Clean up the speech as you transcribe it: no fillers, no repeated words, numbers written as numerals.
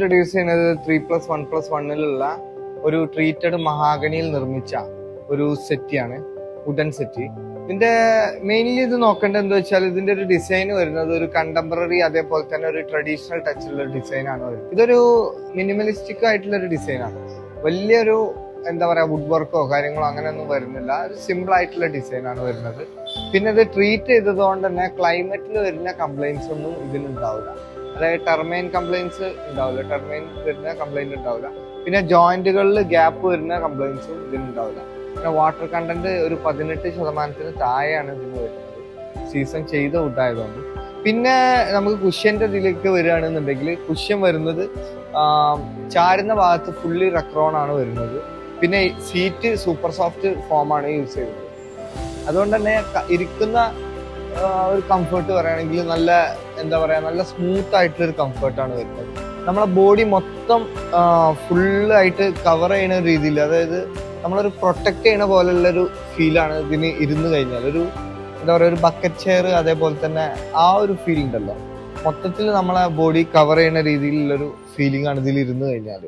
Introduce ചെയ്യുന്നത് 3+1+1 ഒരു treated മഹാഗണിയിൽ നിർമ്മിച്ച ഒരു സെറ്റിയാണ്, വുഡൻ സെറ്റി. ഇതിന്റെ മെയിൻലി ഇത് നോക്കേണ്ടത് എന്താ വെച്ചാൽ ഇതിന്റെ ഒരു ഡിസൈൻ വരുന്നത് ഒരു കണ്ടംപററി അതേപോലെ തന്നെ ഒരു ട്രഡീഷണൽ ടച്ചുള്ള ഡിസൈൻ ആണ് വരുന്നത്. ഇതൊരു മിനിമലിസ്റ്റിക് ആയിട്ടുള്ള ഒരു ഡിസൈനാണ്. വലിയൊരു എന്താ പറയാ വുഡ് വർക്കോ കാര്യങ്ങളോ അങ്ങനെയൊന്നും വരുന്നില്ല. ഒരു സിമ്പിൾ ആയിട്ടുള്ള ഡിസൈൻ ആണ് വരുന്നത്. പിന്നെ ഇത് ട്രീറ്റ് ചെയ്തതുകൊണ്ട് തന്നെ ക്ലൈമറ്റിൽ വരുന്ന കംപ്ലൈൻസ് ഒന്നും ഇതിനുണ്ടാവില്ല. അതായത് ടെർമൈൻ കംപ്ലൈൻസ് ഉണ്ടാവില്ല, ടെർമൈൻ വരുന്ന കംപ്ലൈന്റ് ഉണ്ടാവില്ല. പിന്നെ ജോയിന്റുകളിൽ ഗ്യാപ്പ് വരുന്ന കംപ്ലൈൻസും ഇതിനുണ്ടാവില്ല. പിന്നെ വാട്ടർ കണ്ടന്റ് ഒരു 18% താഴെയാണ് ഇതിന് വരുന്നത്, സീസൺ ചെയ്ത വുഡായതുകൊണ്ട്. പിന്നെ നമുക്ക് കുഷ്യന്റെ ഇതിലേക്ക് വരികയാണെന്നുണ്ടെങ്കിൽ കുഷ്യൻ വരുന്നത് ചാരുന്ന ഭാഗത്ത് ഫുള്ളി റക്രോൺ ആണ് വരുന്നത്. പിന്നെ സീറ്റ് സൂപ്പർ സോഫ്റ്റ് ഫോമാണ് യൂസ് ചെയ്തത്. അതുകൊണ്ട് തന്നെ ഇരിക്കുന്ന ഒരു കംഫർട്ട് പറയുകയാണെങ്കിൽ നല്ല എന്താ പറയാ നല്ല സ്മൂത്ത് ആയിട്ടുള്ള ഒരു കംഫർട്ടാണ് വരുന്നത്. നമ്മളെ ബോഡി മൊത്തം ഫുള്ളായിട്ട് കവർ ചെയ്യുന്ന രീതിയിൽ, അതായത് നമ്മളൊരു പ്രൊട്ടക്ട് ചെയ്യണ പോലുള്ളൊരു ഫീലാണ് ഇതിന് ഇരുന്ന് കഴിഞ്ഞാൽ. ഒരു എന്താ പറയുക ഒരു ബക്കറ്റ് ചെയർ അതേപോലെ തന്നെ ആ ഒരു ഫീൽ ഉണ്ടല്ലോ, മൊത്തത്തിൽ നമ്മളെ ബോഡി കവർ ചെയ്യുന്ന രീതിയിലുള്ളൊരു ഫീലിംഗ് ആണ് ഇതിൽ ഇരുന്ന് കഴിഞ്ഞാൽ.